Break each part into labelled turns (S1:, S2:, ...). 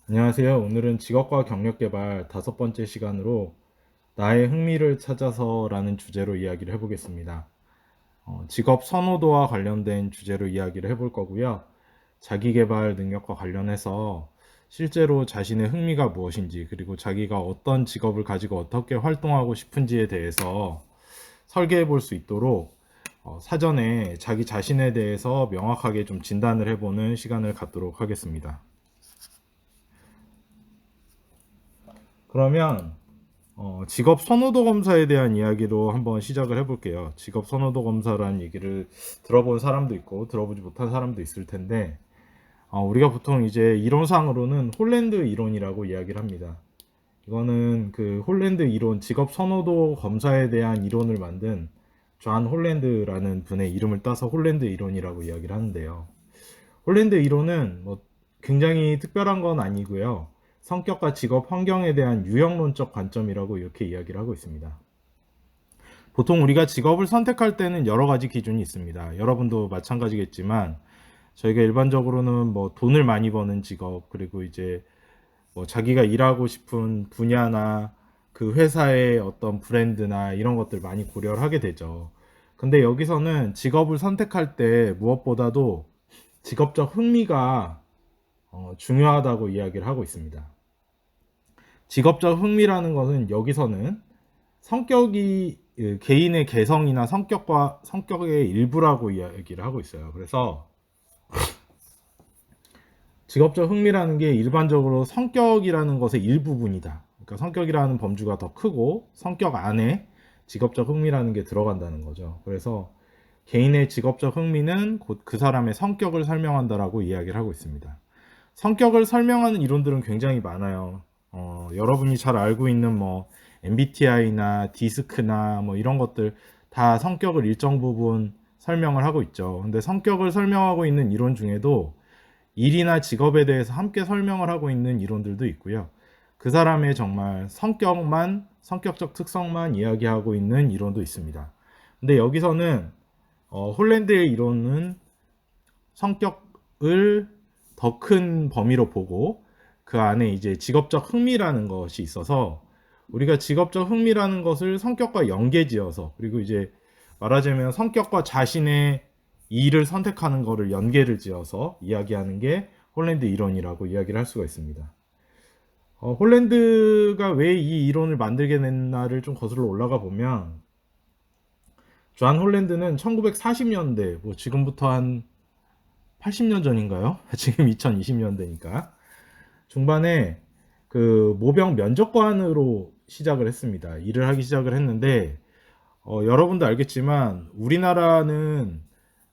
S1: 안녕하세요. 오늘은 직업과 경력 개발 5번째 시간으로 나의 흥미를 찾아서라는 주제로 이야기를 해보겠습니다. 직업 선호도와 관련된 주제로 이야기를 해볼 거고요. 자기 개발 능력과 관련해서 실제로 자신의 흥미가 무엇인지, 그리고 자기가 어떤 직업을 가지고 어떻게 활동하고 싶은지에 대해서 설계해 볼 수 있도록 사전에 자기 자신에 대해서 명확하게 좀 진단을 해보는 시간을 갖도록 하겠습니다. 그러면 직업 선호도 검사에 대한 이야기로 한번 시작을 해볼게요. 직업 선호도 검사라는 얘기를 들어본 사람도 있고 들어보지 못한 사람도 있을 텐데, 우리가 보통 이제 이론상으로는 홀랜드 이론이라고 이야기를 합니다. 이거는 그 홀랜드 이론, 직업 선호도 검사에 대한 이론을 만든 존 홀랜드라는 분의 이름을 따서 홀랜드 이론이라고 이야기를 하는데요. 홀랜드 이론은 뭐 굉장히 특별한 건 아니고요. 성격과 직업 환경에 대한 유형론적 관점이라고 이렇게 이야기를 하고 있습니다. 보통 우리가 직업을 선택할 때는 여러 가지 기준이 있습니다. 여러분도 마찬가지겠지만 저희가 일반적으로는 뭐 돈을 많이 버는 직업, 그리고 이제 뭐 자기가 일하고 싶은 분야나 그 회사의 어떤 브랜드나 이런 것들 많이 고려를 하게 되죠. 근데 여기서는 직업을 선택할 때 무엇보다도 직업적 흥미가 중요하다고 이야기를 하고 있습니다. 직업적 흥미라는 것은 여기서는 성격이 개인의 개성이나 성격의 일부라고 이야기를 하고 있어요. 그래서 직업적 흥미라는 게 일반적으로 성격이라는 것의 일부분이다. 그러니까 성격이라는 범주가 더 크고 성격 안에 직업적 흥미라는 게 들어간다는 거죠. 그래서 개인의 직업적 흥미는 곧 그 사람의 성격을 설명한다라고 이야기를 하고 있습니다. 성격을 설명하는 이론들은 굉장히 많아요. 여러분이 잘 알고 있는 뭐 MBTI나 디스크나 뭐 이런 것들 다 성격을 일정 부분 설명을 하고 있죠. 근데 성격을 설명하고 있는 이론 중에도 일이나 직업에 대해서 함께 설명을 하고 있는 이론들도 있고요. 그 사람의 정말 성격적 특성만 이야기하고 있는 이론도 있습니다. 근데 여기서는 홀랜드의 이론은 성격을 더 큰 범위로 보고 그 안에 이제 직업적 흥미라는 것이 있어서 우리가 직업적 흥미라는 것을 성격과 연계지어서, 그리고 이제 말하자면 성격과 자신의 일을 선택하는 것을 연계를 지어서 이야기하는 게 홀랜드 이론이라고 이야기를 할 수가 있습니다. 홀랜드가 왜 이 이론을 만들게 됐나를 좀 거슬러 올라가 보면, 존 홀랜드는 1940년대, 뭐 지금부터 한 80년 전인가요? 지금 2020년대니까 중반에 그 모병 면접관으로 시작을 했습니다. 일을 하기 시작을 했는데, 여러분도 알겠지만 우리나라는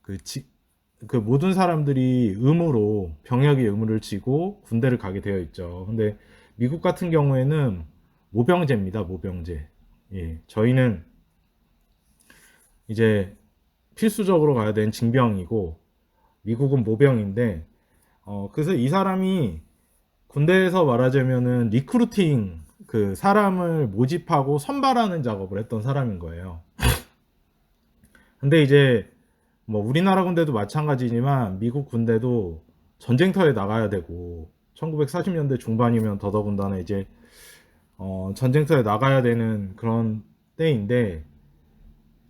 S1: 그, 그 모든 사람들이 병역의 의무를 지고 군대를 가게 되어 있죠. 근데 미국 같은 경우에는 모병제입니다. 모병제. 예, 저희는 이제 필수적으로 가야 되는 징병이고 미국은 모병인데, 그래서 이 사람이 군대에서 말하자면은 리크루팅, 그 사람을 모집하고 선발하는 작업을 했던 사람인 거예요. 근데 이제 뭐 우리나라 군대도 마찬가지지만 미국 군대도 전쟁터에 나가야 되고 1940년대 중반이면 더더군다나 이제 전쟁터에 나가야 되는 그런 때인데,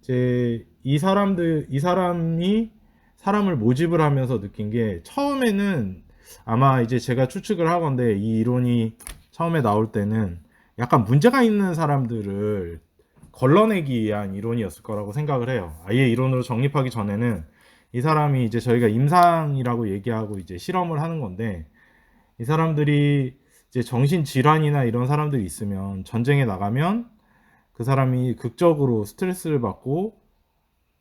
S1: 이제 이 사람이 사람을 모집을 하면서 느낀 게, 처음에는 아마 이제 제가 추측을 하건데 이 이론이 처음에 나올 때는 약간 문제가 있는 사람들을 걸러내기 위한 이론이었을 거라고 생각을 해요. 아예 이론으로 정립하기 전에는 이 사람이 이제 저희가 임상이라고 얘기하고 이제 실험을 하는 건데, 이 사람들이 이제 정신질환이나 이런 사람들이 있으면 전쟁에 나가면 그 사람이 극적으로 스트레스를 받고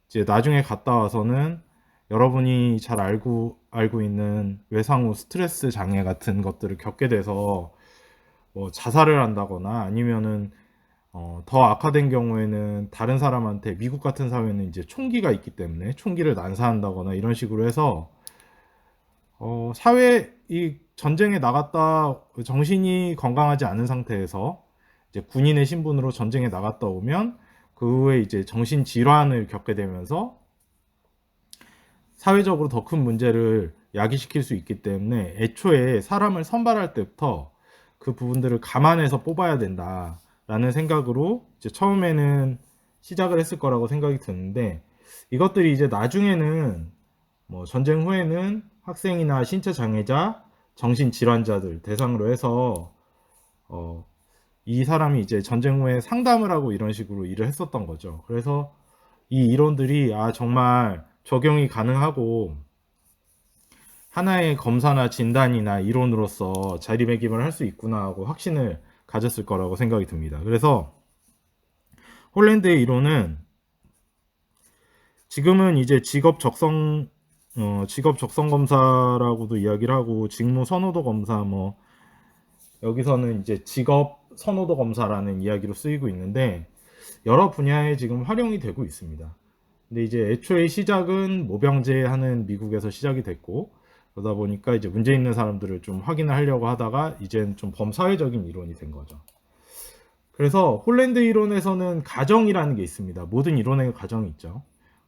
S1: 이제 나중에 갔다 와서는 여러분이 잘 알고 있는 외상 후 스트레스 장애 같은 것들을 겪게 돼서 뭐 자살을 한다거나 아니면은 더 악화된 경우에는 다른 사람한테, 미국 같은 사회는 이제 총기가 있기 때문에 총기를 난사한다거나 이런 식으로 해서 이 전쟁에 나갔다 정신이 건강하지 않은 상태에서 이제 군인의 신분으로 전쟁에 나갔다 오면 그 후에 이제 정신 질환을 겪게 되면서 사회적으로 더 큰 문제를 야기시킬 수 있기 때문에 애초에 사람을 선발할 때부터 그 부분들을 감안해서 뽑아야 된다라는 생각으로 이제 처음에는 시작을 했을 거라고 생각이 드는데, 이것들이 이제 나중에는 뭐 전쟁 후에는 학생이나 신체 장애자, 정신 질환자들 대상으로 해서 이 사람이 이제 전쟁 후에 상담을 하고 이런 식으로 일을 했었던 거죠. 그래서 이 이론들이 정말 적용이 가능하고 하나의 검사나 진단이나 이론으로서 자리매김을 할 수 있구나 하고 확신을 가졌을 거라고 생각이 듭니다. 그래서 홀랜드의 이론은 지금은 이제 직업 적성 검사라고도 이야기를 하고, 직무 선호도 검사, 뭐 여기서는 이제 직업 선호도 검사라는 이야기로 쓰이고 있는데, 여러 분야에 지금 활용이 되고 있습니다. 근데 이제 애초에 시작은 모병제하는 미국에서 시작이 됐고, 그러다 보니까 이제 문제 있는 사람들을 좀 확인을 하려고 하다가 이제는 좀 범사회적인 이론이 된 거죠. 그래서 홀랜드 이론에서는 가정이라는 게 있습니다. 모든 이론에 가정이 있죠.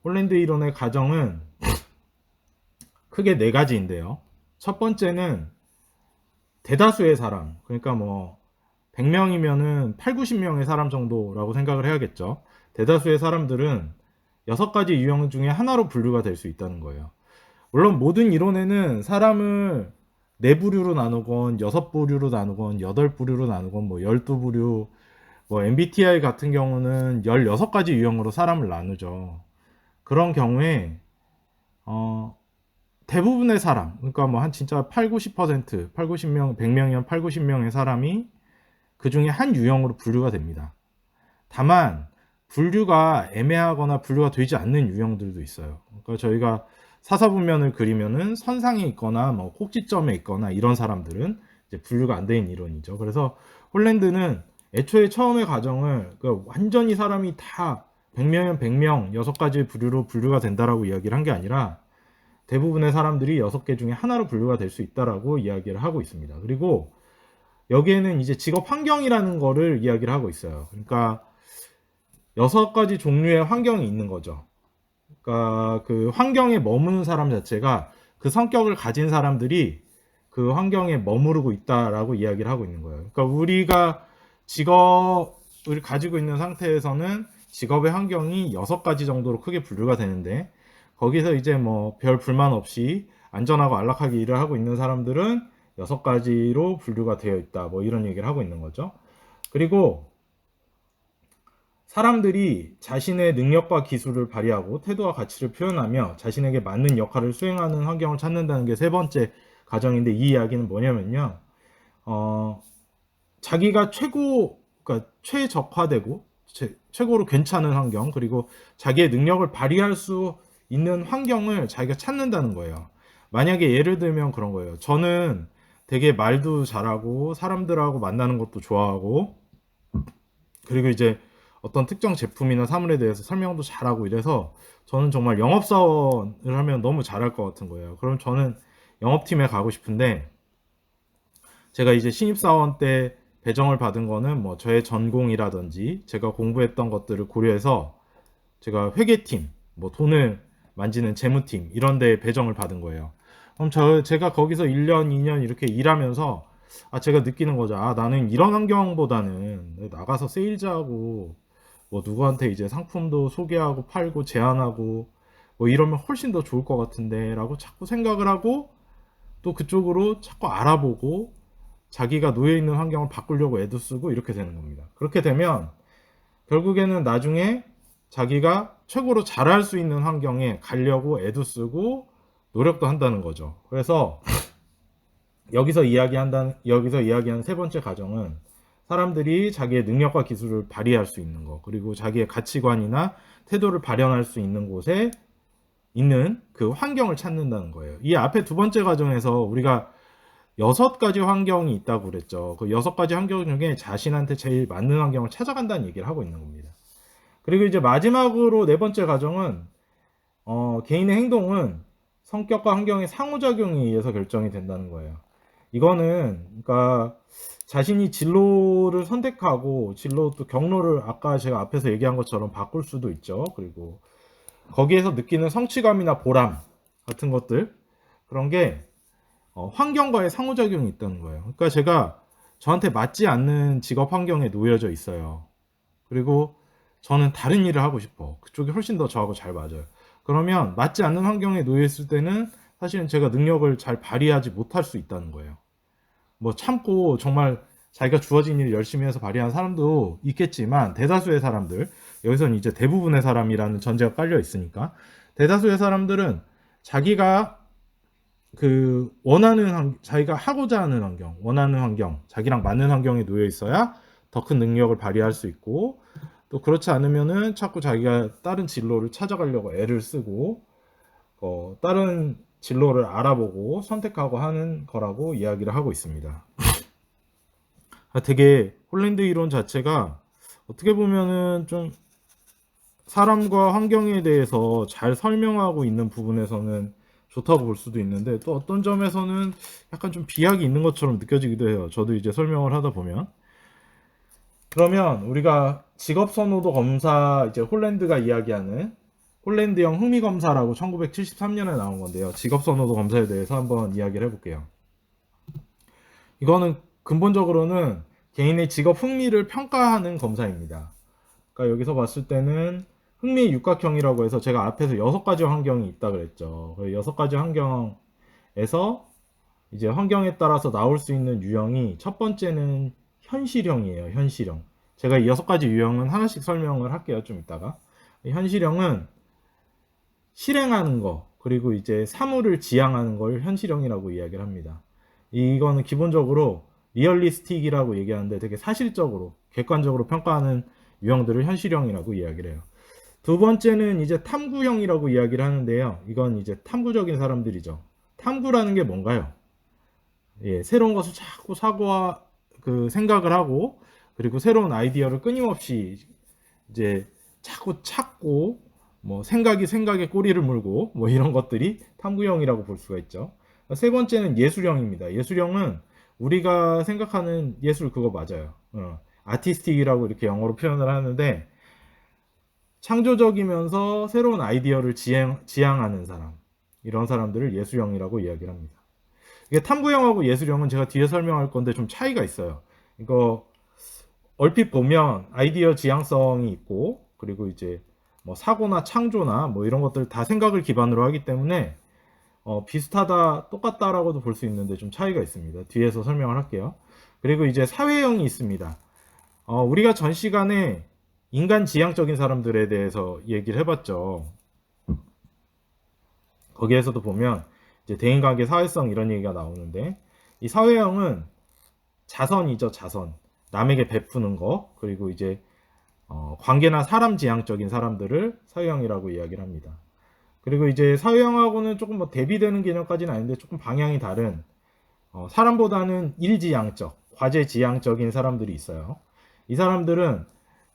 S1: 홀랜드 이론의 가정은 크게 네 가지인데요. 첫 번째는 대다수의 사람, 그러니까 뭐 100명이면은 8, 90명의 사람 정도라고 생각을 해야겠죠. 대다수의 사람들은 6가지 유형 중에 하나로 분류가 될 수 있다는 거예요. 물론 모든 이론에는 사람을 4부류로 나누건 6부류로 나누건 8부류로 나누건 뭐 12부류, 뭐 MBTI 같은 경우는 16가지 유형으로 사람을 나누죠. 그런 경우에 대부분의 사람, 그러니까 뭐 한 진짜 8, 90%, 8, 90명, 100명이면 8, 90명의 사람이 그 중에 한 유형으로 분류가 됩니다. 다만 분류가 애매하거나 분류가 되지 않는 유형들도 있어요. 그러니까 저희가 사사분면을 그리면은 선상에 있거나 뭐 꼭지점에 있거나 이런 사람들은 이제 분류가 안 되는 이론이죠. 그래서 홀랜드는 애초에 처음의 가정을 완전히 사람이 다 100명이면 100명 6가지 부류로 분류가 된다라고 이야기를 한 게 아니라 대부분의 사람들이 6개 중에 하나로 분류가 될 수 있다라고 이야기를 하고 있습니다. 그리고 여기에는 이제 직업 환경이라는 거를 이야기를 하고 있어요. 그러니까 6가지 종류의 환경이 있는 거죠. 그러니까 그 환경에 머무는 사람 자체가 그 성격을 가진 사람들이 그 환경에 머무르고 있다라고 이야기를 하고 있는 거예요. 그러니까 우리가 직업을 가지고 있는 상태에서는 직업의 환경이 6가지 정도로 크게 분류가 되는데, 거기서 이제 뭐 별 불만 없이 안전하고 안락하게 일을 하고 있는 사람들은 6가지로 분류가 되어 있다, 뭐 이런 얘기를 하고 있는 거죠. 그리고 사람들이 자신의 능력과 기술을 발휘하고 태도와 가치를 표현하며 자신에게 맞는 역할을 수행하는 환경을 찾는다는 게 3번째 가정인데, 이 이야기는 뭐냐면요, 자기가 그러니까 최적화되고 최고로 괜찮은 환경, 그리고 자기의 능력을 발휘할 수 있는 환경을 자기가 찾는다는 거예요. 만약에 예를 들면 그런 거예요. 저는 되게 말도 잘하고 사람들하고 만나는 것도 좋아하고, 그리고 이제 어떤 특정 제품이나 사물에 대해서 설명도 잘하고 이래서 저는 정말 영업사원을 하면 너무 잘할 것 같은 거예요. 그럼 저는 영업팀에 가고 싶은데, 제가 이제 신입사원 때 배정을 받은 거는 뭐 저의 전공이라든지 제가 공부했던 것들을 고려해서 제가 회계팀, 뭐 돈을 만지는 재무팀 이런 데 배정을 받은 거예요. 그럼 제가 거기서 1년, 2년 이렇게 일하면서 제가 느끼는 거죠. 나는 이런 환경보다는 나가서 세일즈하고 뭐 누구한테 이제 상품도 소개하고 팔고 제안하고 뭐 이러면 훨씬 더 좋을 것 같은데 라고 자꾸 생각을 하고, 또 그쪽으로 자꾸 알아보고 자기가 놓여있는 환경을 바꾸려고 애도 쓰고 이렇게 되는 겁니다. 그렇게 되면 결국에는 나중에 자기가 최고로 잘할 수 있는 환경에 가려고 애도 쓰고 노력도 한다는 거죠. 그래서 여기서 이야기하는 3번째 가정은 사람들이 자기의 능력과 기술을 발휘할 수 있는 것, 그리고 자기의 가치관이나 태도를 발현할 수 있는 곳에 있는 그 환경을 찾는다는 거예요. 이 앞에 2번째 가정에서 우리가 6가지 환경이 있다고 그랬죠. 그 6가지 환경 중에 자신한테 제일 맞는 환경을 찾아간다는 얘기를 하고 있는 겁니다. 그리고 이제 마지막으로 4번째 가정은 개인의 행동은 성격과 환경의 상호작용에 의해서 결정이 된다는 거예요. 이거는 그러니까 자신이 진로를 선택하고 진로 또 경로를 아까 제가 앞에서 얘기한 것처럼 바꿀 수도 있죠. 그리고 거기에서 느끼는 성취감이나 보람 같은 것들, 그런 게 환경과의 상호작용이 있다는 거예요. 그러니까 제가 저한테 맞지 않는 직업 환경에 놓여져 있어요. 그리고 저는 다른 일을 하고 싶어. 그쪽이 훨씬 더 저하고 잘 맞아요. 그러면 맞지 않는 환경에 놓여 있을 때는 사실은 제가 능력을 잘 발휘하지 못할 수 있다는 거예요. 뭐 참고 정말 자기가 주어진 일을 열심히 해서 발휘한 사람도 있겠지만, 대다수의 사람들, 여기서는 이제 대부분의 사람이라는 전제가 깔려 있으니까, 대다수의 사람들은 자기가 자기가 하고자 하는 환경, 원하는 환경, 자기랑 맞는 환경에 놓여 있어야 더 큰 능력을 발휘할 수 있고, 또 그렇지 않으면은 자꾸 자기가 다른 진로를 찾아가려고 애를 쓰고, 다른 진로를 알아보고 선택하고 하는 거라고 이야기를 하고 있습니다. 되게 홀랜드 이론 자체가 어떻게 보면은 좀 사람과 환경에 대해서 잘 설명하고 있는 부분에서는 좋다고 볼 수도 있는데, 또 어떤 점에서는 약간 좀 비약이 있는 것처럼 느껴지기도 해요. 저도 이제 설명을 하다 보면. 그러면 우리가 직업 선호도 검사, 이제 홀랜드가 이야기하는 홀랜드형 흥미 검사라고 1973년에 나온 건데요. 직업 선호도 검사에 대해서 한번 이야기를 해볼게요. 이거는 근본적으로는 개인의 직업 흥미를 평가하는 검사입니다. 그러니까 여기서 봤을 때는 흥미 육각형이라고 해서, 제가 앞에서 6가지 환경이 있다 그랬죠. 6가지 환경에서 이제 환경에 따라서 나올 수 있는 유형이, 첫 번째는 현실형이에요. 현실형. 제가 이 6가지 유형은 하나씩 설명을 할게요. 좀 이따가. 현실형은 실행하는 거, 그리고 이제 사물을 지향하는 걸 현실형이라고 이야기를 합니다. 이거는 기본적으로 리얼리스틱이라고 얘기하는데, 되게 사실적으로 객관적으로 평가하는 유형들을 현실형이라고 이야기를 해요. 두 번째는 이제 탐구형이라고 이야기를 하는데요. 이건 이제 탐구적인 사람들이죠. 탐구라는 게 뭔가요? 예, 새로운 것을 자꾸 사고와 생각을 하고, 그리고 새로운 아이디어를 끊임없이 이제 자꾸 찾고, 뭐 생각에 꼬리를 물고, 뭐 이런 것들이 탐구형이라고 볼 수가 있죠. 세 번째는 예술형입니다. 예술형은 우리가 생각하는 예술, 그거 맞아요. 아티스틱이라고 이렇게 영어로 표현을 하는데, 창조적이면서 새로운 아이디어를 지향하는 사람, 이런 사람들을 예술형이라고 이야기를 합니다. 이게 탐구형하고 예술형은 제가 뒤에 설명할 건데 좀 차이가 있어요. 이거 얼핏 보면 아이디어 지향성이 있고, 그리고 이제 뭐 사고나 창조나 뭐 이런 것들 다 생각을 기반으로 하기 때문에 비슷하다, 똑같다라고도 볼 수 있는데 좀 차이가 있습니다. 뒤에서 설명을 할게요. 그리고 이제 사회형이 있습니다. 우리가 전 시간에 인간 지향적인 사람들에 대해서 얘기를 해봤죠. 거기에서도 보면 이제 대인관계, 사회성 이런 얘기가 나오는데, 이 사회형은 자선이죠. 자선. 남에게 베푸는 거, 그리고 이제 관계나 사람 지향적인 사람들을 사회형이라고 이야기를 합니다. 그리고 이제 사회형하고는 조금 뭐 대비되는 개념까지는 아닌데 조금 방향이 다른, 사람보다는 일지향적, 과제지향적인 사람들이 있어요. 이 사람들은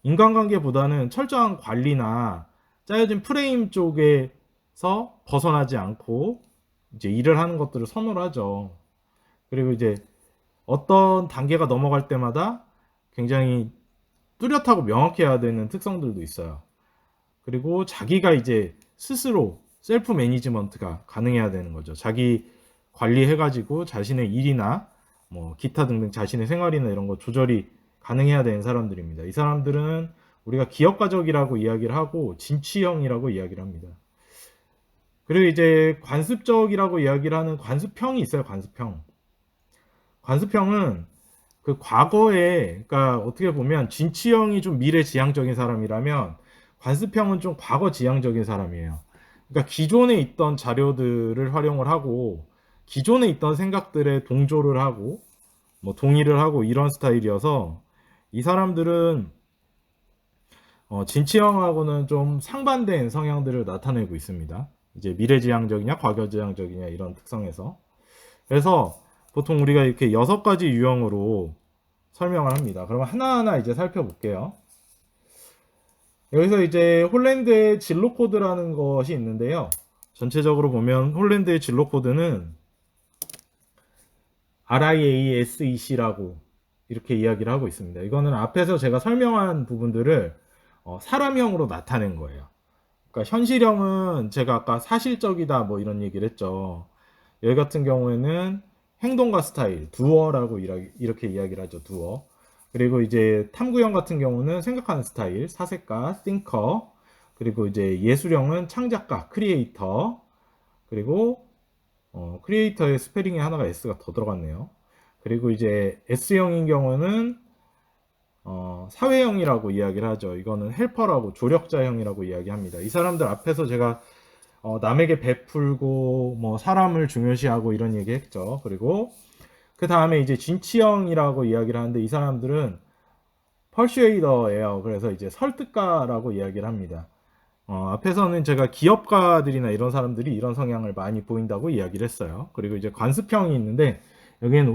S1: 인간관계보다는 철저한 관리나 짜여진 프레임 쪽에서 벗어나지 않고 이제 일을 하는 것들을 선호를 하죠. 그리고 이제 어떤 단계가 넘어갈 때마다 굉장히 뚜렷하고 명확해야 되는 특성들도 있어요. 그리고 자기가 이제 스스로 셀프 매니지먼트가 가능해야 되는 거죠. 자기 관리해가지고 자신의 일이나 뭐 기타 등등 자신의 생활이나 이런 거 조절이 가능해야 되는 사람들입니다. 이 사람들은 우리가 기업가적이라고 이야기를 하고 진취형이라고 이야기를 합니다. 그리고 이제 관습적이라고 이야기를 하는 관습형이 있어요. 관습형. 관습형은 그 과거에, 그러니까 어떻게 보면 진취형이 좀 미래지향적인 사람이라면, 관습형은 좀 과거지향적인 사람이에요. 그러니까 기존에 있던 자료들을 활용을 하고, 기존에 있던 생각들에 동조를 하고, 뭐 동의를 하고, 이런 스타일이어서 이 사람들은 진취형하고는 좀 상반된 성향들을 나타내고 있습니다. 이제 미래지향적이냐 과거지향적이냐 이런 특성에서. 그래서 보통 우리가 이렇게 6가지 유형으로 설명을 합니다. 그러면 하나하나 이제 살펴볼게요. 여기서 이제 홀랜드의 진로 코드라는 것이 있는데요. 전체적으로 보면 홀랜드의 진로 코드는 RIASEC라고 이렇게 이야기를 하고 있습니다. 이거는 앞에서 제가 설명한 부분들을 사람형으로 나타낸 거예요. 그러니까 현실형은 제가 아까 사실적이다 뭐 이런 얘기를 했죠. 여기 같은 경우에는 행동가 스타일, 두어라고 이렇게 이야기를 하죠. 두어. 그리고 이제 탐구형 같은 경우는 생각하는 스타일, 사색가, 띵커. 그리고 이제 예술형은 창작가, 크리에이터. 그리고 크리에이터의 스페링에 하나가 S가 더 들어갔네요. 그리고 이제 S형인 경우는 사회형이라고 이야기를 하죠. 이거는 헬퍼라고 조력자형이라고 이야기합니다. 이 사람들 앞에서 제가 남에게 베풀고 뭐 사람을 중요시하고 이런 얘기 했죠. 그리고 그 다음에 이제 진치형이라고 이야기를 하는데 이 사람들은 펄슈에이더예요. 그래서 이제 설득가라고 이야기를 합니다. 앞에서는 제가 기업가들이나 이런 사람들이 이런 성향을 많이 보인다고 이야기를 했어요. 그리고 이제 관습형이 있는데 여기는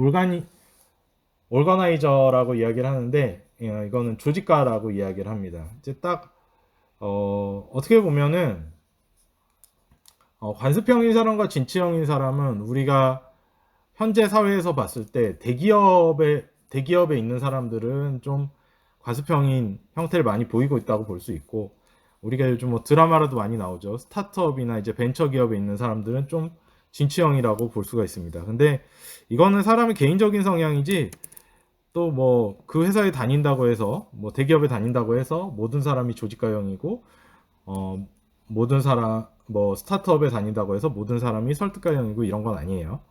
S1: 올거나이저라고 이야기를 하는데 이거는 조직가라고 이야기를 합니다. 이제 딱 어떻게 보면은 관습형인 사람과 진취형인 사람은 우리가 현재 사회에서 봤을 때 대기업에 있는 사람들은 좀 관습형인 형태를 많이 보이고 있다고 볼 수 있고 우리가 요즘 뭐 드라마라도 많이 나오죠. 스타트업이나 이제 벤처기업에 있는 사람들은 좀 진취형이라고 볼 수가 있습니다. 근데 이거는 사람의 개인적인 성향이지 또 뭐 그 회사에 다닌다고 해서 뭐 대기업에 다닌다고 해서 모든 사람이 조직가형이고 모든 사람 뭐 스타트업에 다닌다고 해서 모든 사람이 설득가형이고 이런 건 아니에요.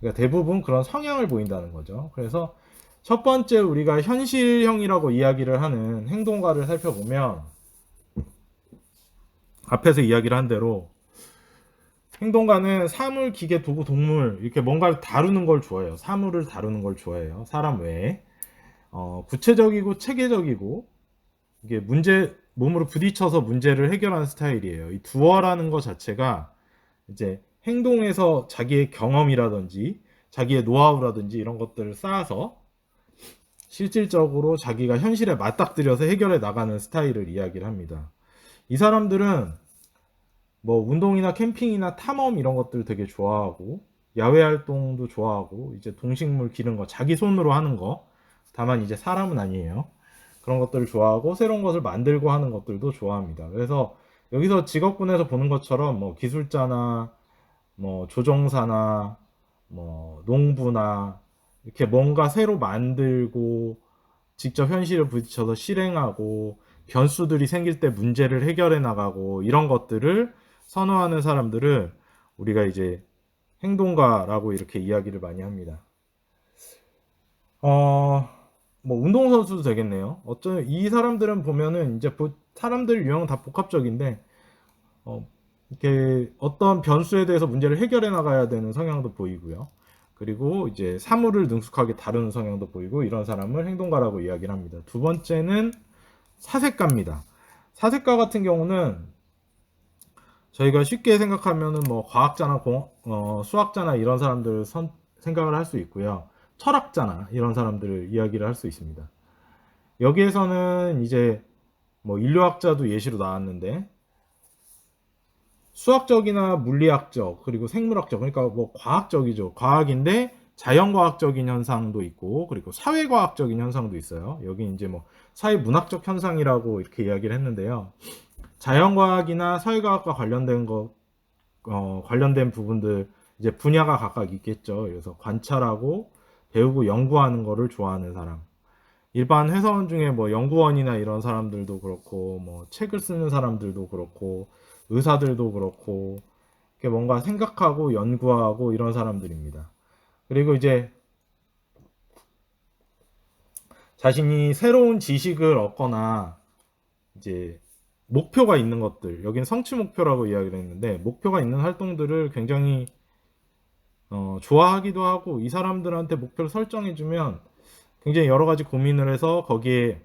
S1: 그러니까 대부분 그런 성향을 보인다는 거죠. 그래서 첫 번째 우리가 현실형이라고 이야기를 하는 행동가를 살펴보면 앞에서 이야기를 한 대로 행동가는 사물, 기계, 도구, 동물 이렇게 뭔가를 다루는 걸 좋아해요. 사물을 다루는 걸 좋아해요. 사람 외에 구체적이고 체계적이고 이게 몸으로 부딪혀서 문제를 해결하는 스타일이에요. 이 두어라는 것 자체가 이제 행동에서 자기의 경험이라든지 자기의 노하우라든지 이런 것들을 쌓아서 실질적으로 자기가 현실에 맞닥뜨려서 해결해 나가는 스타일을 이야기를 합니다. 이 사람들은 뭐 운동이나 캠핑이나 탐험 이런 것들 되게 좋아하고 야외 활동도 좋아하고 이제 동식물 기른 거 자기 손으로 하는 거 다만 이제 사람은 아니에요. 그런 것들을 좋아하고 새로운 것을 만들고 하는 것들도 좋아합니다. 그래서 여기서 직업군에서 보는 것처럼 뭐 기술자나 뭐 조종사나 뭐 농부나 이렇게 뭔가 새로 만들고 직접 현실을 부딪혀서 실행하고 변수들이 생길 때 문제를 해결해 나가고 이런 것들을 선호하는 사람들을 우리가 이제 행동가라고 이렇게 이야기를 많이 합니다. 뭐 운동선수도 되겠네요. 이 사람들은 보면은 이제 사람들 유형은 다 복합적인데 이렇게 어떤 변수에 대해서 문제를 해결해 나가야 되는 성향도 보이고요. 그리고 이제 사물을 능숙하게 다루는 성향도 보이고 이런 사람을 행동가라고 이야기를 합니다. 두 번째는 사색가입니다. 사색가 같은 경우는 저희가 쉽게 생각하면은 뭐 과학자나 수학자나 이런 사람들 생각을 할 수 있고요. 철학자나 이런 사람들을 이야기를 할 수 있습니다. 여기에서는 이제 뭐 인류학자도 예시로 나왔는데 수학적이나 물리학적 그리고 생물학적 그러니까 뭐 과학적이죠. 과학인데 자연과학적인 현상도 있고 그리고 사회과학적인 현상도 있어요. 여기 이제 뭐 사회문학적 현상이라고 이렇게 이야기를 했는데요. 자연과학이나 사회과학과 관련된 부분들 이제 분야가 각각 있겠죠. 그래서 관찰하고 배우고 연구하는 거를 좋아하는 사람. 일반 회사원 중에 뭐 연구원이나 이런 사람들도 그렇고 뭐 책을 쓰는 사람들도 그렇고 의사들도 그렇고 이렇게 뭔가 생각하고 연구하고 이런 사람들입니다. 그리고 이제 자신이 새로운 지식을 얻거나 이제 목표가 있는 것들 여기는 성취 목표라고 이야기를 했는데 목표가 있는 활동들을 굉장히 좋아하기도 하고 이 사람들한테 목표를 설정해주면 굉장히 여러 가지 고민을 해서 거기에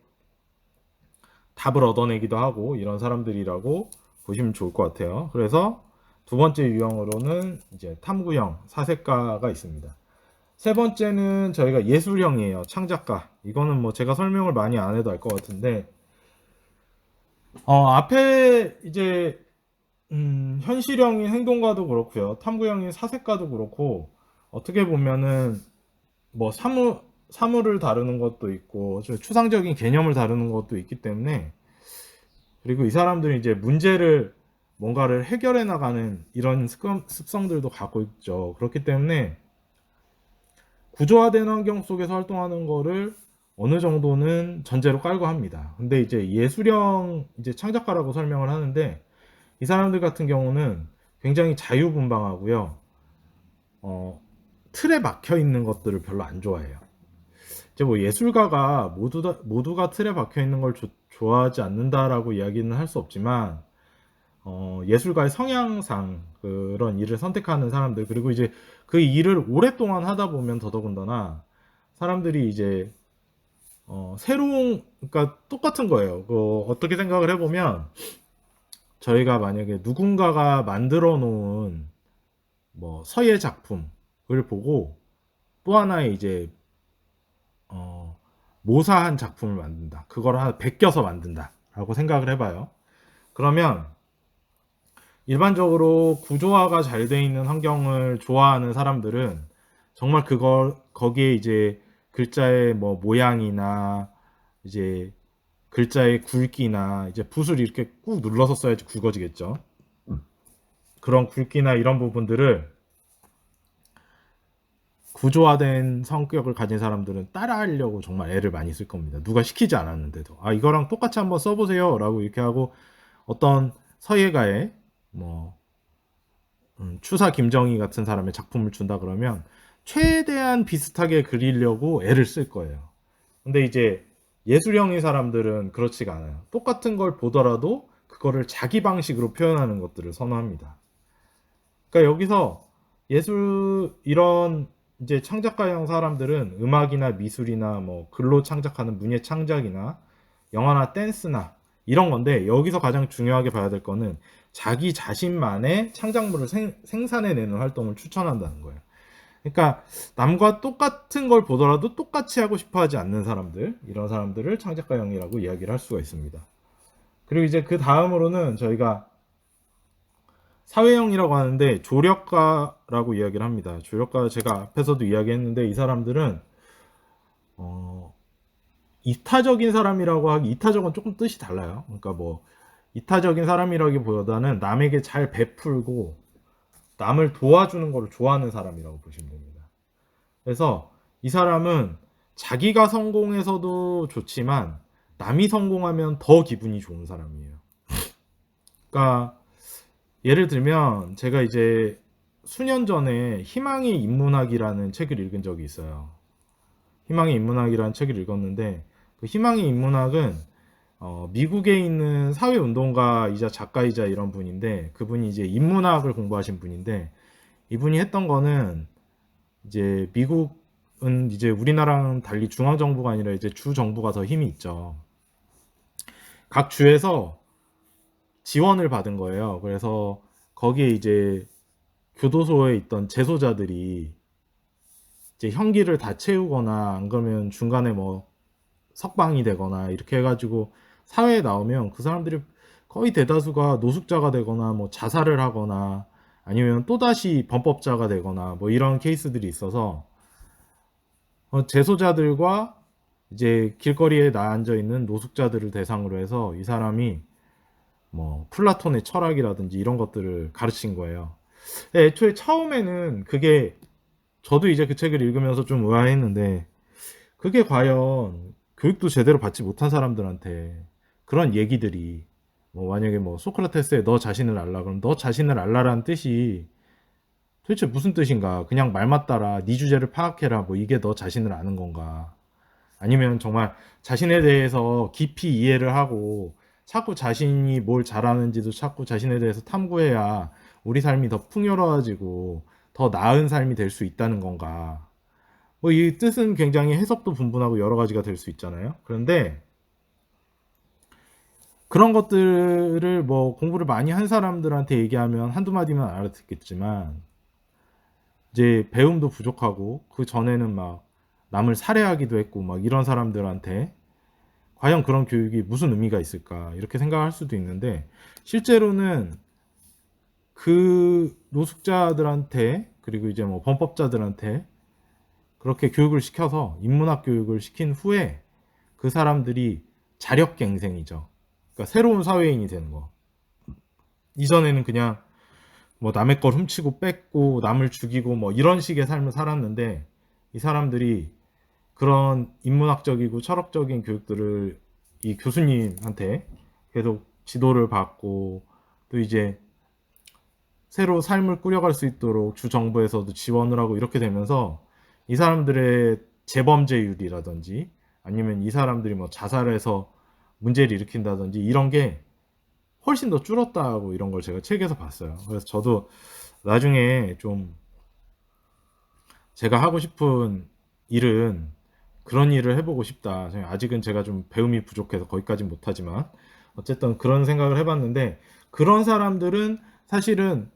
S1: 답을 얻어내기도 하고 이런 사람들이라고 보시면 좋을 것 같아요. 그래서 두 번째 유형으로는 이제 탐구형, 사색가가 있습니다. 세 번째는 저희가 예술형이에요. 창작가. 이거는 뭐 제가 설명을 많이 안 해도 알 것 같은데 앞에 이제 현실형인 행동가도 그렇고요. 탐구형인 사색가도 그렇고 어떻게 보면은 뭐 사물을 다루는 것도 있고 추상적인 개념을 다루는 것도 있기 때문에 그리고 이 사람들이 이제 문제를 뭔가를 해결해 나가는 이런 습성들도 갖고 있죠. 그렇기 때문에 구조화된 환경 속에서 활동하는 거를 어느 정도는 전제로 깔고 합니다. 근데 이제 예술형 이제 창작가라고 설명을 하는데 이 사람들 같은 경우는 굉장히 자유분방하고요. 틀에 막혀 있는 것들을 별로 안 좋아해요. 이제 뭐 예술가가 모두가 틀에 박혀 있는 걸 좋아하지 않는다라고 이야기는 할 수 없지만 예술가의 성향상 그런 일을 선택하는 사람들 그리고 이제 그 일을 오랫동안 하다 보면 더더군다나 사람들이 이제 새로운 그러니까 똑같은 거예요. 어떻게 생각을 해보면 저희가 만약에 누군가가 만들어 놓은 뭐 서예 작품을 보고 또 하나의 이제 모사한 작품을 만든다. 그걸 하나 베껴서 만든다. 라고 생각을 해봐요. 그러면 일반적으로 구조화가 잘 돼 있는 환경을 좋아하는 사람들은 정말 거기에 이제 글자의 뭐 모양이나 이제 글자의 굵기나 이제 붓을 이렇게 꾹 눌러서 써야지 굵어지겠죠. 그런 굵기나 이런 부분들을 구조화된 성격을 가진 사람들은 따라하려고 정말 애를 많이 쓸 겁니다. 누가 시키지 않았는데도 이거랑 똑같이 한번 써보세요 라고 이렇게 하고 어떤 서예가의 뭐 추사 김정희 같은 사람의 작품을 준다 그러면 최대한 비슷하게 그리려고 애를 쓸 거예요. 근데 이제 예술형의 사람들은 그렇지가 않아요. 똑같은 걸 보더라도 그거를 자기 방식으로 표현하는 것들을 선호합니다. 그러니까 여기서 이런 이제 창작가형 사람들은 음악이나 미술이나 뭐 글로 창작하는 문예 창작이나 영화나 댄스나 이런 건데 여기서 가장 중요하게 봐야 될 거는 자기 자신만의 창작물을 생산해내는 활동을 추천한다는 거예요. 그러니까 남과 똑같은 걸 보더라도 똑같이 하고 싶어 하지 않는 사람들, 이런 사람들을 창작가형이라고 이야기를 할 수가 있습니다. 그리고 이제 그 다음으로는 저희가 사회형이라고 하는데 조력가라고 이야기를 합니다. 조력가 제가 앞에서도 이야기했는데 이 사람들은 이타적인 사람이라고 하기 이타적은 조금 뜻이 달라요. 그러니까 뭐 이타적인 사람이라기보다는 남에게 잘 베풀고 남을 도와주는 것을 좋아하는 사람이라고 보시면 됩니다. 그래서 이 사람은 자기가 성공해서도 좋지만 남이 성공하면 더 기분이 좋은 사람이에요. 그러니까 예를 들면 제가 이제 수년 전에 희망의 인문학이라는 책을 읽은 적이 있어요. 희망의 인문학이라는 책을 읽었는데 그 희망의 인문학은 미국에 있는 사회운동가이자 작가이자 이런 분인데 그분이 이제 인문학을 공부하신 분인데 이분이 했던 거는 이제 미국은 이제 우리나라랑 달리 중앙정부가 아니라 이제 주정부가 더 힘이 있죠. 각 주에서 지원을 받은 거예요. 그래서 거기에 이제 교도소에 있던 재소자들이 이제 형기를 다 채우거나 안 그러면 중간에 뭐 석방이 되거나 이렇게 해가지고 사회에 나오면 그 사람들이 거의 대다수가 노숙자가 되거나 뭐 자살을 하거나 아니면 또다시 범법자가 되거나 뭐 이런 케이스들이 있어서 재소자들과 이제 길거리에 나앉아 있는 노숙자들을 대상으로 해서 이 사람이 뭐 플라톤의 철학이라든지 이런 것들을 가르친 거예요. 애초에 처음에는 그게 저도 이제 그 책을 읽으면서 좀 의아했는데 그게 과연 교육도 제대로 받지 못한 사람들한테 그런 얘기들이 뭐 만약에 뭐 소크라테스의 너 자신을 알라 그럼 너 자신을 알라라는 뜻이 도대체 무슨 뜻인가? 그냥 말 맞따라 네 주제를 파악해라 뭐 이게 너 자신을 아는 건가? 아니면 정말 자신에 대해서 깊이 이해를 하고 자꾸 자신이 뭘 잘하는지도 자꾸 자신에 대해서 탐구해야 우리 삶이 더 풍요로워지고 더 나은 삶이 될 수 있다는 건가? 뭐 이 뜻은 굉장히 해석도 분분하고 여러 가지가 될 수 있잖아요. 그런데 그런 것들을 뭐 공부를 많이 한 사람들한테 얘기하면 한두 마디만 알아듣겠지만 이제 배움도 부족하고 그 전에는 막 남을 살해하기도 했고 막 이런 사람들한테 과연 그런 교육이 무슨 의미가 있을까 이렇게 생각할 수도 있는데 실제로는 그 노숙자들한테 그리고 이제 뭐 범법자들한테 그렇게 교육을 시켜서 인문학 교육을 시킨 후에 그 사람들이 자력갱생이죠. 그러니까 새로운 사회인이 되는 거. 이전에는 그냥 뭐 남의 걸 훔치고 뺏고 남을 죽이고 뭐 이런 식의 삶을 살았는데, 이 사람들이 그런 인문학적이고 철학적인 교육들을 이 교수님한테 계속 지도를 받고, 또 이제 새로 삶을 꾸려갈 수 있도록 주 정부에서도 지원을 하고 이렇게 되면서 이 사람들의 재범죄율이라든지 아니면 이 사람들이 뭐 자살해서 문제를 일으킨다든지 이런 게 훨씬 더 줄었다고, 이런 걸 제가 책에서 봤어요. 그래서 저도 나중에 좀 제가 하고 싶은 일은 그런 일을 해보고 싶다. 아직은 제가 좀 배움이 부족해서 거기까진 못하지만 어쨌든 그런 생각을 해봤는데, 그런 사람들은 사실은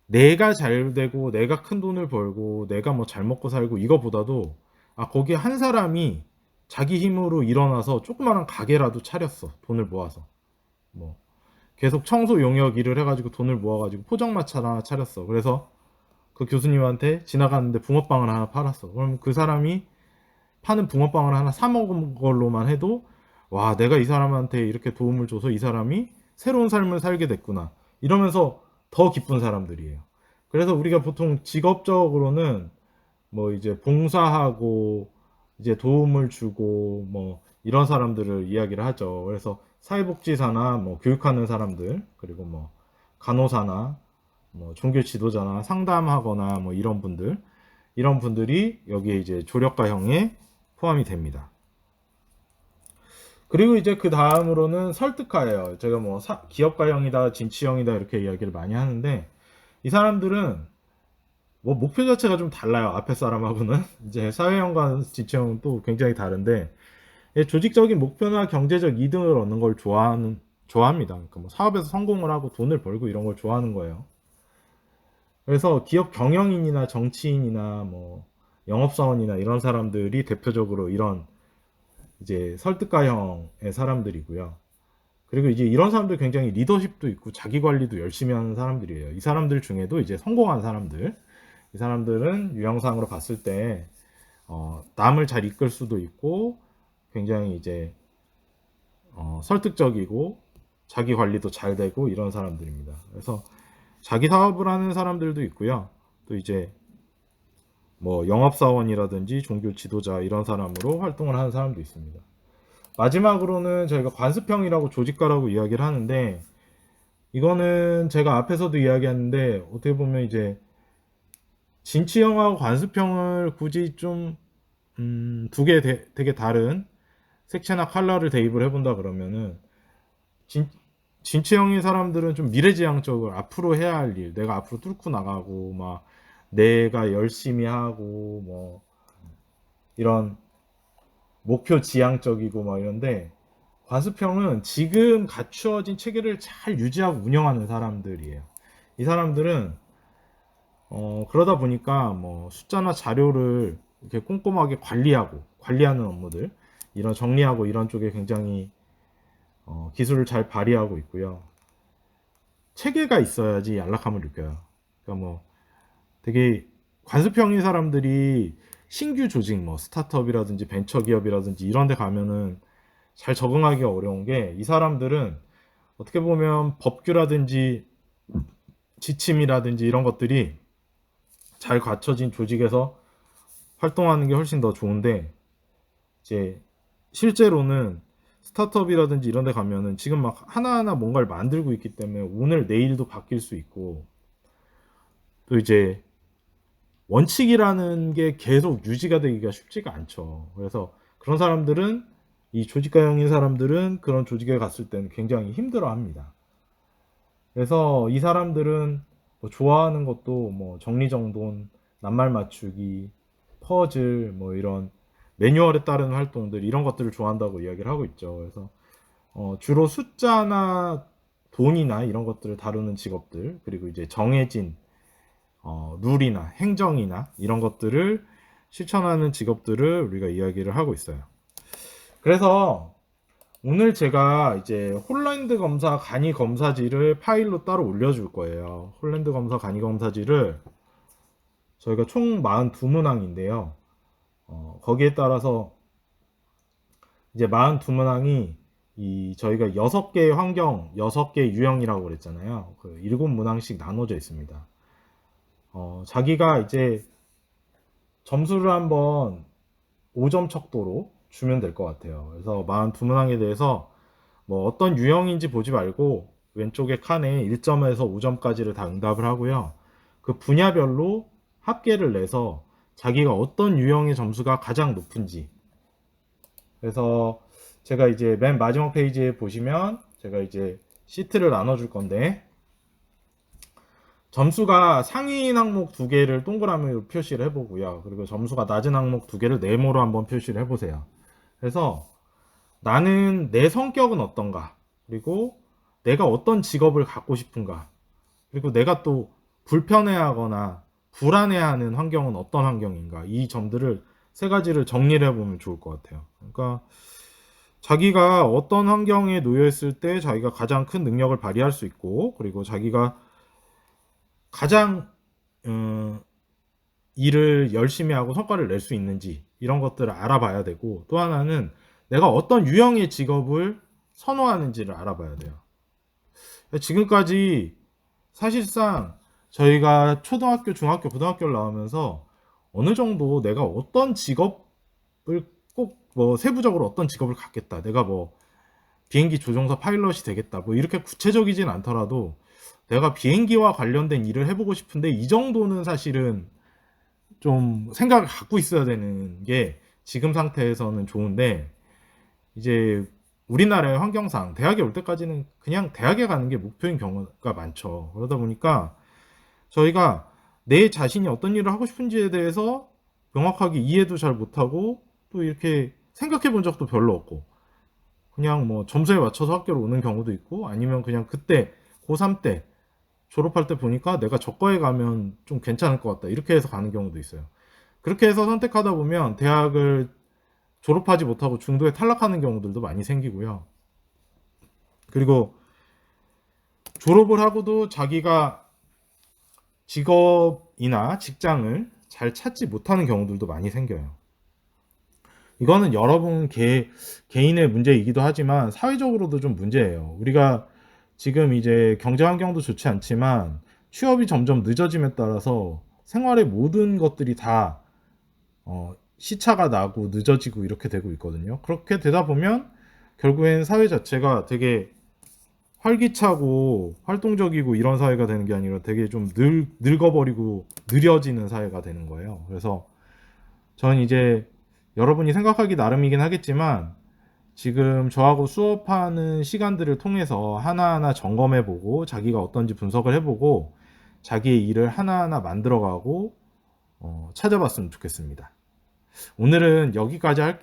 S1: 내가 잘 되고 내가 큰 돈을 벌고 내가 뭐 잘 먹고 살고 이거보다도, 아 거기에 한 사람이 자기 힘으로 일어나서 조그마한 가게라도 차렸어. 돈을 모아서 뭐 계속 청소 용역 일을 해가지고 돈을 모아가지고 포장마차 하나 차렸어. 그래서 그 교수님한테 지나가는데 붕어빵을 하나 팔았어. 그럼 그 사람이 파는 붕어빵을 하나 사 먹은 걸로만 해도, 와 내가 이 사람한테 이렇게 도움을 줘서 이 사람이 새로운 삶을 살게 됐구나 이러면서 더 기쁜 사람들이에요. 그래서 우리가 보통 직업적으로는 뭐 이제 봉사하고 이제 도움을 주고 뭐 이런 사람들을 이야기를 하죠. 그래서 사회복지사나 뭐 교육하는 사람들, 그리고 뭐 간호사나 뭐 종교 지도자나 상담하거나 뭐 이런 분들, 이런 분들이 여기에 이제 조력가형에 포함이 됩니다. 그리고 이제 그 다음으로는 설득가예요. 제가 뭐 기업가형이다, 진취형이다 이렇게 이야기를 많이 하는데, 이 사람들은 뭐 목표 자체가 좀 달라요. 앞에 사람하고는. 이제 사회형과 진취형은 또 굉장히 다른데, 조직적인 목표나 경제적 이득을 얻는 걸 좋아합니다. 그러니까 뭐 사업에서 성공을 하고 돈을 벌고 이런 걸 좋아하는 거예요. 그래서 기업 경영인이나 정치인이나 뭐 영업사원이나 이런 사람들이 대표적으로 이런 이제 설득가형의 사람들이고요. 그리고 이제 이런 사람들 굉장히 리더십도 있고 자기 관리도 열심히 하는 사람들이에요. 이 사람들 중에도 이제 성공한 사람들, 이 사람들은 유형상으로 봤을 때 남을 잘 이끌 수도 있고 굉장히 이제 설득적이고 자기 관리도 잘 되고 이런 사람들입니다. 그래서 자기 사업을 하는 사람들도 있고요. 또 이제 뭐 영업사원이라든지 종교 지도자 이런 사람으로 활동을 하는 사람도 있습니다. 마지막으로는 저희가 관습형이라고 조직가라고 이야기를 하는데, 이거는 제가 앞에서도 이야기했는데 어떻게 보면 이제 진취형하고 관습형을 굳이 좀 두 개 되게 다른 색채나 컬러를 대입을 해본다 그러면은, 진취형인 사람들은 좀 미래지향적으로 앞으로 해야 할 일, 내가 앞으로 뚫고 나가고 막 내가 열심히 하고 뭐 이런 목표 지향적이고 막 이런데, 관습형은 지금 갖추어진 체계를 잘 유지하고 운영하는 사람들이에요. 이 사람들은 그러다 보니까 뭐 숫자나 자료를 이렇게 꼼꼼하게 관리하는 업무들, 이런 정리하고 이런 쪽에 굉장히 기술을 잘 발휘하고 있고요. 체계가 있어야지 안락함을 느껴요. 그러니까 뭐 되게 관습형인 사람들이 신규 조직, 뭐 스타트업이라든지 벤처기업이라든지 이런 데 가면은 잘 적응하기가 어려운 게, 이 사람들은 어떻게 보면 법규라든지 지침이라든지 이런 것들이 잘 갖춰진 조직에서 활동하는 게 훨씬 더 좋은데, 이제 실제로는 스타트업이라든지 이런 데 가면은 지금 막 하나하나 뭔가를 만들고 있기 때문에 오늘 내일도 바뀔 수 있고, 또 이제 원칙이라는 게 계속 유지가 되기가 쉽지가 않죠. 그래서 그런 사람들은, 이 조직가형인 사람들은 그런 조직에 갔을 때는 굉장히 힘들어 합니다. 그래서 이 사람들은 뭐 좋아하는 것도 뭐 정리정돈, 낱말 맞추기, 퍼즐, 뭐 이런 매뉴얼에 따른 활동들, 이런 것들을 좋아한다고 이야기를 하고 있죠. 그래서 주로 숫자나 돈이나 이런 것들을 다루는 직업들, 그리고 이제 정해진 룰이나 행정이나 이런 것들을 실천하는 직업들을 우리가 이야기를 하고 있어요. 그래서 오늘 제가 이제 홀랜드 검사 간이 검사지를 파일로 따로 올려줄 거예요. 홀랜드 검사 간이 검사지를 저희가 총 42문항인데요. 거기에 따라서 이제 42문항이 저희가 6개의 환경, 6개의 유형이라고 그랬잖아요. 그 7문항씩 나눠져 있습니다. 자기가 이제 점수를 한번 5점 척도로 주면 될 것 같아요. 그래서 42문항에 대해서 뭐 어떤 유형인지 보지 말고 왼쪽에 칸에 1점에서 5점까지를 다 응답을 하고요. 그 분야별로 합계를 내서 자기가 어떤 유형의 점수가 가장 높은지. 그래서 제가 이제 맨 마지막 페이지에 보시면 제가 이제 시트를 나눠줄 건데, 점수가 상위인 항목 2개를 동그라미로 표시를 해보고요. 그리고 점수가 낮은 항목 2개를 네모로 한번 표시를 해보세요. 그래서 나는 내 성격은 어떤가, 그리고 내가 어떤 직업을 갖고 싶은가, 그리고 내가 또 불편해하거나 불안해하는 환경은 어떤 환경인가, 이 점들을 3가지를 정리를 해보면 좋을 것 같아요. 그러니까 자기가 어떤 환경에 놓여 있을 때 자기가 가장 큰 능력을 발휘할 수 있고, 그리고 자기가 가장 일을 열심히 하고 성과를 낼 수 있는지, 이런 것들을 알아봐야 되고, 또 하나는 내가 어떤 유형의 직업을 선호하는지를 알아봐야 돼요. 지금까지 사실상 저희가 초등학교, 중학교, 고등학교를 나오면서 어느 정도 내가 어떤 직업을 꼭 뭐 세부적으로 어떤 직업을 갖겠다, 내가 뭐 비행기 조종사 파일럿이 되겠다, 뭐 이렇게 구체적이진 않더라도 내가 비행기와 관련된 일을 해보고 싶은데, 이 정도는 사실은 좀 생각을 갖고 있어야 되는 게 지금 상태에서는 좋은데, 이제 우리나라의 환경상 대학에 올 때까지는 그냥 대학에 가는 게 목표인 경우가 많죠. 그러다 보니까 저희가 내 자신이 어떤 일을 하고 싶은지에 대해서 명확하게 이해도 잘 못하고, 또 이렇게 생각해 본 적도 별로 없고, 그냥 뭐 점수에 맞춰서 학교로 오는 경우도 있고, 아니면 그냥 그때 고3 때 졸업할 때 보니까 내가 저과에 가면 좀 괜찮을 것 같다, 이렇게 해서 가는 경우도 있어요. 그렇게 해서 선택하다 보면 대학을 졸업하지 못하고 중도에 탈락하는 경우들도 많이 생기고요. 그리고 졸업을 하고도 자기가 직업이나 직장을 잘 찾지 못하는 경우들도 많이 생겨요. 이거는 여러분 개인의 문제이기도 하지만 사회적으로도 좀 문제예요. 우리가 지금 이제 경제 환경도 좋지 않지만 취업이 점점 늦어짐에 따라서 생활의 모든 것들이 다 시차가 나고 늦어지고 이렇게 되고 있거든요. 그렇게 되다 보면 결국엔 사회 자체가 되게 활기차고 활동적이고 이런 사회가 되는 게 아니라 되게 좀 늙어버리고 느려지는 사회가 되는 거예요. 그래서 저는 이제 여러분이 생각하기 나름이긴 하겠지만, 지금 저하고 수업하는 시간들을 통해서 하나하나 점검해보고 자기가 어떤지 분석을 해보고 자기의 일을 하나하나 만들어가고 찾아봤으면 좋겠습니다. 오늘은 여기까지 할게요.